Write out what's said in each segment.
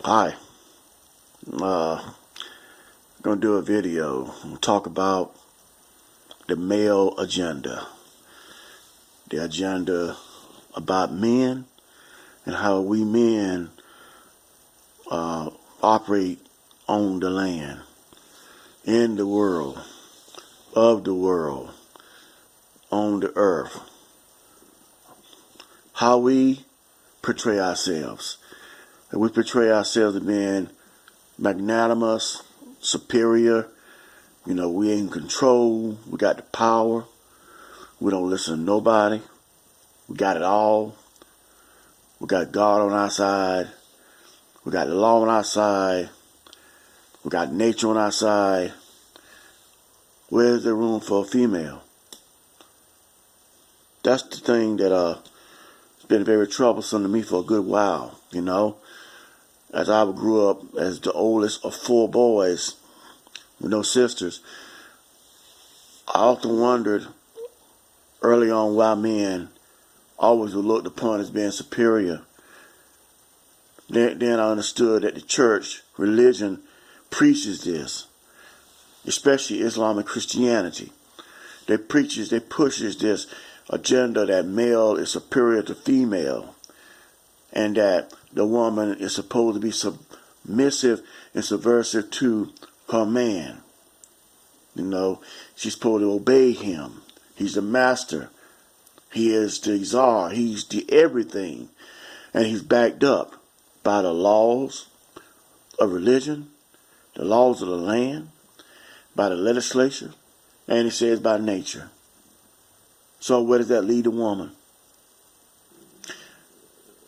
Hi, gonna do a video. We'll talk about the male agenda. The agenda about men and how we men operate on the land, in the world, of the world, on the earth. How we portray ourselves. And we portray ourselves as being magnanimous, superior. You know, we in control. We got the power. We don't listen to nobody. We got it all. We got God on our side. We got the law on our side. We got nature on our side. Where's the room for a female? That's the thing that it's been very troublesome to me for a good while, you know. As I grew up as the oldest of 4 boys with no sisters, I often wondered early on why men always were looked upon as being superior. Then I understood that the church, religion, preaches this, especially Islam and Christianity. They pushes this agenda that male is superior to female, and that the woman is supposed to be submissive and subversive to her man. You know, she's supposed to obey him. He's the master. He is the czar. He's the everything. And he's backed up by the laws of religion, the laws of the land, by the legislature, and he says by nature. So where does that lead the woman?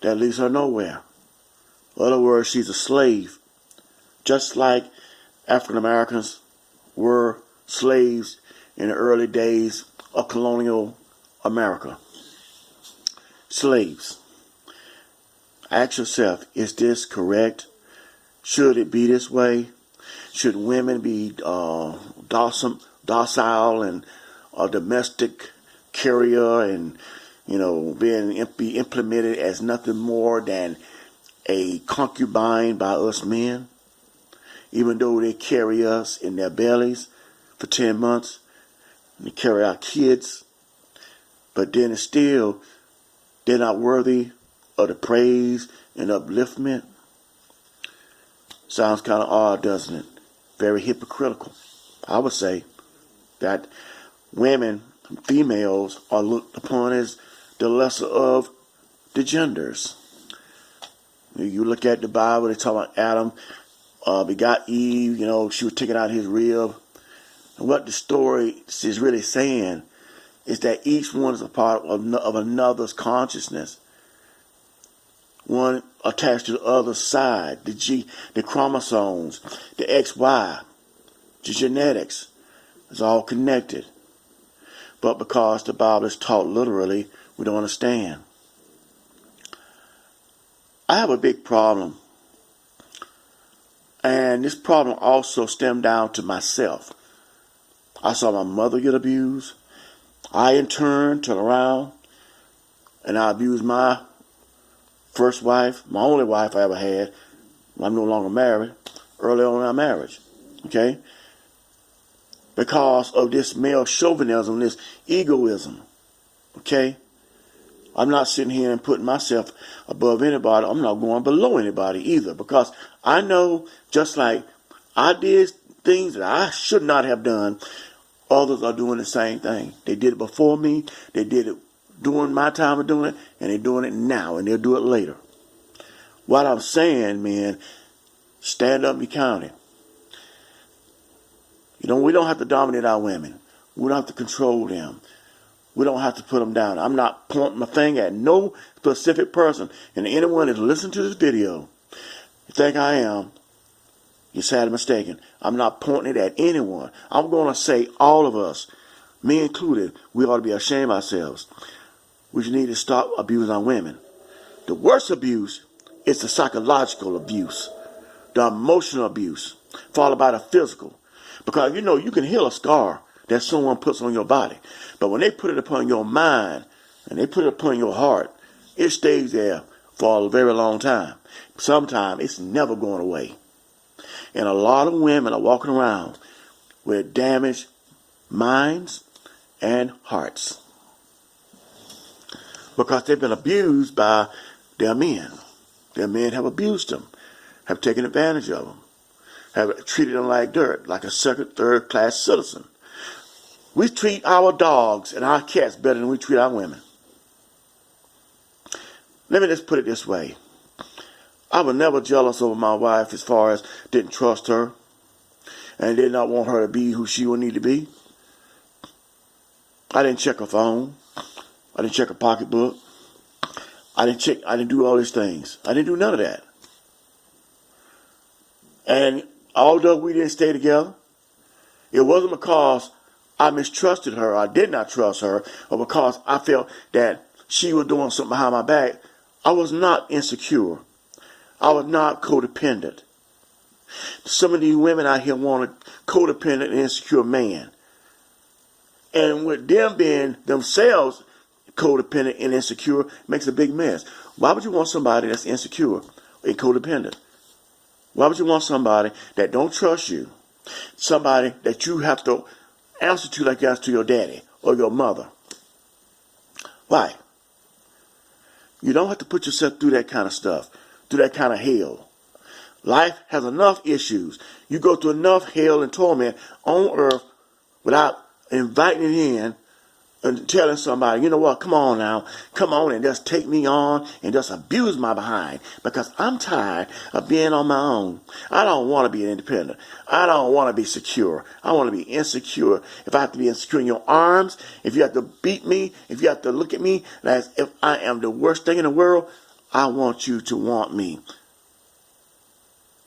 That leads her nowhere. In other words, she's a slave. Just like African Americans were slaves in the early days of colonial America. Slaves. Ask yourself, is this correct? Should it be this way? Should women be docile and a domestic carrier and, you know, be implemented as nothing more than a concubine by us men, even though they carry us in their bellies for 10 months, and they carry our kids, but then it's still, they're not worthy of the praise and upliftment. Sounds kind of odd, doesn't it? Very hypocritical. I would say that women, females, are looked upon as the lesser of the genders. You look at the Bible, they talk about Adam begot Eve, you know, she was taking out his rib. And what the story is really saying is that each one is a part of another's consciousness. One attached to the other side, the chromosomes, the XY, the genetics. It's all connected. But because the Bible is taught literally, we don't understand. I have a big problem. And this problem also stemmed down to myself. I saw my mother get abused. I, in turn, turned around and I abused my first wife, my only wife I ever had. I'm no longer married. Early on in our marriage. Okay? Because of this male chauvinism, this egoism. Okay? I'm not sitting here and putting myself above anybody. I'm not going below anybody either. Because I know, just like I did things that I should not have done, others are doing the same thing. They did it before me. They did it during my time of doing it. And they're doing it now. And they'll do it later. What I'm saying, man, stand up and be counted. You know, we don't have to dominate our women. We don't have to control them. We don't have to put them down. I'm not pointing my finger at no specific person. And anyone that's listening to this video, you think I am, you're sadly mistaken. I'm not pointing it at anyone. I'm going to say all of us, me included, we ought to be ashamed of ourselves. We need to stop abusing our women. The worst abuse is the psychological abuse, the emotional abuse, followed by the physical. Because, you know, you can heal a scar that someone puts on your body. But when they put it upon your mind and they put it upon your heart, it stays there for a very long time. Sometimes it's never going away. And a lot of women are walking around with damaged minds and hearts because they've been abused by their men. Their men have abused them, have taken advantage of them, have treated them like dirt, like a second, third class citizen. We treat our dogs and our cats better than we treat our women. Let me just put it this way. I was never jealous over my wife as far as didn't trust her and did not want her to be who she would need to be. I didn't check her phone. I didn't check her pocketbook. I didn't do all these things. I didn't do none of that. And although we didn't stay together, it wasn't because I mistrusted her, I did not trust her, or because I felt that she was doing something behind my back. I was not insecure. I was not codependent. Some of these women out here want a codependent and insecure man. And with them being themselves codependent and insecure makes a big mess. Why would you want somebody that's insecure and codependent? Why would you want somebody that don't trust you? Somebody that you have to answer to like you answer to your daddy or your mother. Why? You don't have to put yourself through that kind of stuff, through that kind of hell. Life has enough issues. You go through enough hell and torment on earth without inviting it in and telling somebody, you know what, come on now, come on and just take me on and just abuse my behind because I'm tired of being on my own. I don't want to be independent. I don't want to be secure. I want to be insecure. If I have to be insecure in your arms, if you have to beat me, if you have to look at me as if I am the worst thing in the world, I want you to want me.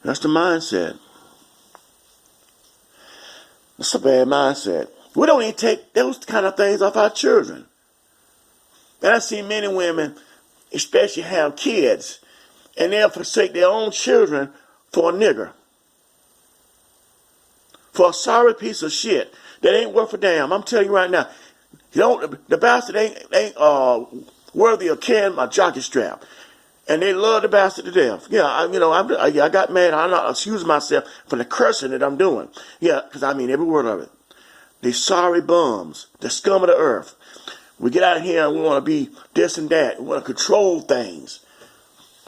That's the mindset. That's a bad mindset. We don't even take those kind of things off our children. And I see many women, especially have kids, and they'll forsake their own children for a nigger. For a sorry piece of shit that ain't worth a damn. I'm telling you right now, the bastard ain't worthy of carrying my jockey strap. And they love the bastard to death. Yeah, I got mad. I'm not excusing myself for the cursing that I'm doing. Yeah, because I mean every word of it. They sorry bums, the scum of the earth. We get out here and we want to be this and that. We want to control things.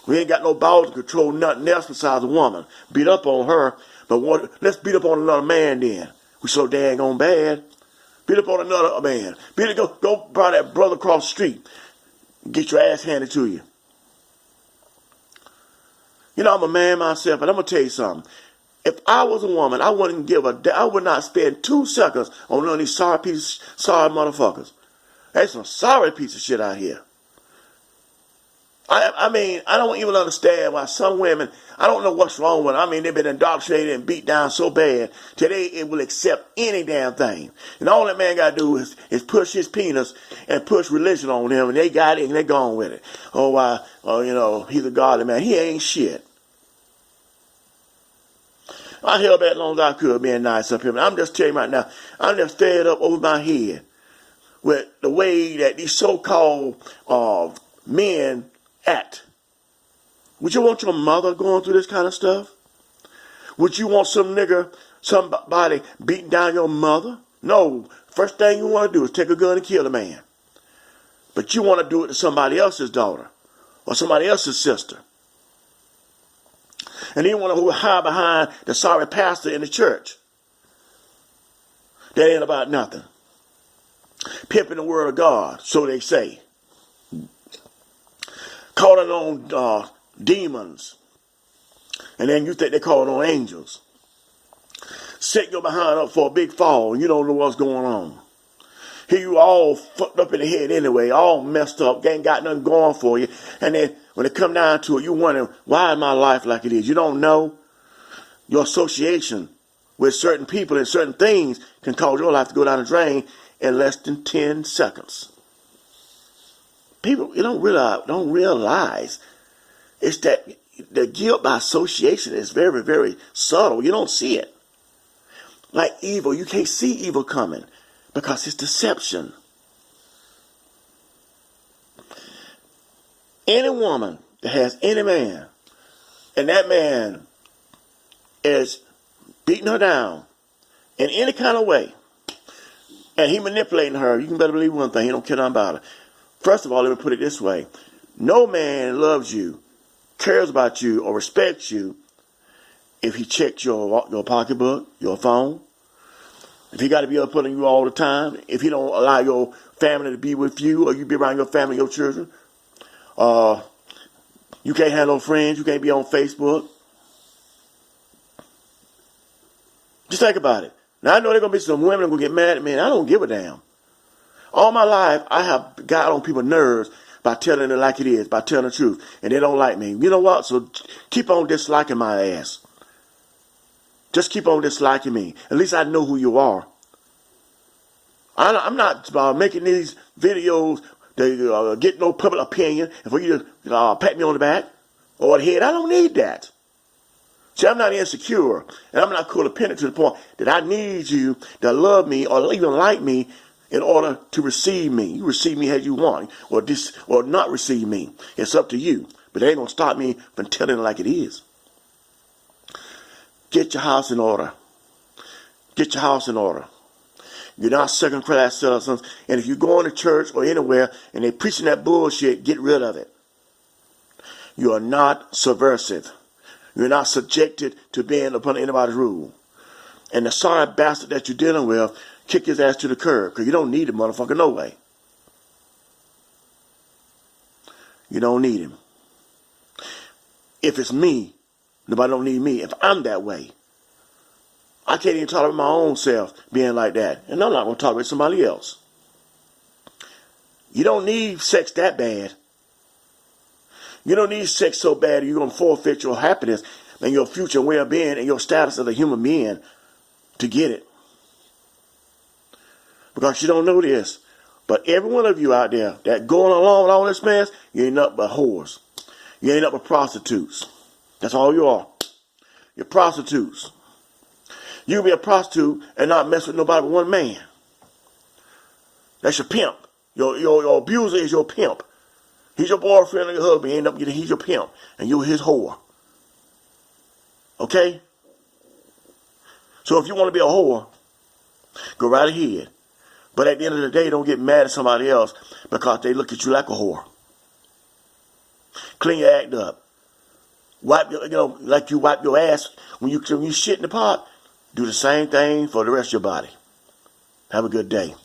We ain't got no balls to control nothing else besides a woman. Beat up on her, but let's beat up on another man then. We so dang on bad. Beat up on another man. Go buy that brother across the street. Get your ass handed to you. You know, I'm a man myself, but I'm going to tell you something. If I was a woman, I wouldn't I would not spend 2 seconds on none of these sorry motherfuckers. There's some sorry piece of shit out here. I mean, I don't even understand why some women, I don't know what's wrong with them. I mean, they've been indoctrinated and beat down so bad, today it will accept any damn thing. And all that man got to do is push his penis and push religion on them, and they got it and they're gone with it. He's a godly man. He ain't shit. I held back as long as I could being nice up here. But I'm just telling you right now, I'm just fed up over my head with the way that these so-called men act. Would you want your mother going through this kind of stuff? Would you want somebody beating down your mother? No. First thing you want to do is take a gun and kill a man. But you want to do it to somebody else's daughter or somebody else's sister. And then want to hide behind the sorry pastor in the church. That ain't about nothing. Pimping the word of God, so they say. Calling on demons. And then you think they're calling on angels. Setting your behind up for a big fall and you don't know what's going on. Here you all fucked up in the head anyway, all messed up, ain't got nothing going for you. And then when it come down to it, you wonder, why is my life like it is? You don't know. Your association with certain people and certain things can cause your life to go down the drain in less than 10 seconds. People, you don't realize it's that the guilt by association is very, very subtle. You don't see it. Like evil, you can't see evil coming because it's deception. Any woman that has any man, and that man is beating her down in any kind of way, and he manipulating her, you can better believe one thing, he don't care nothing about her. First of all, let me put it this way. No man loves you, cares about you, or respects you if he checks your pocketbook, your phone, if he got to be up putting you all the time, if he don't allow your family to be with you, or you be around your family, your children, you can't have no friends, you can't be on Facebook. Just think about it. Now, I know there are going to be some women that are going to get mad at me, and I don't give a damn. All my life, I have got on people's nerves by telling it like it is, by telling the truth, and they don't like me. You know what? So keep on disliking my ass. Just keep on disliking me. At least I know who you are. I'm not making these videos to get no public opinion and for you to pat me on the back or the head. I don't need that. See, I'm not insecure, and I'm not codependent to the point that I need you to love me or even like me in order to receive me. You receive me as you want, or not receive me. It's up to you. But it ain't going to stop me from telling it like it is. Get your house in order. Get your house in order. You're not second-class citizens, and if you're going to church or anywhere and they're preaching that bullshit, get rid of it. You are not subversive. You're not subjected to being upon anybody's rule. And the sorry bastard that you're dealing with, kick his ass to the curb, because you don't need him, motherfucker, no way. You don't need him. If it's me, nobody don't need me. If I'm that way, I can't even tolerate my own self being like that. And I'm not going to tolerate somebody else. You don't need sex that bad. You don't need sex so bad you're going to forfeit your happiness and your future well-being and your status as a human being to get it. Because you don't know this. But every one of you out there that going along with all this mess, you ain't nothing but whores. You ain't nothing but prostitutes. That's all you are. You're prostitutes. You can be a prostitute and not mess with nobody but one man. That's your pimp. Your abuser is your pimp. He's your boyfriend or your husband. He's your pimp. And you're his whore. Okay? So if you want to be a whore, go right ahead. But at the end of the day, don't get mad at somebody else because they look at you like a whore. Clean your act up. Wipe like you wipe your ass when you shit in the pot. Do the same thing for the rest of your body. Have a good day.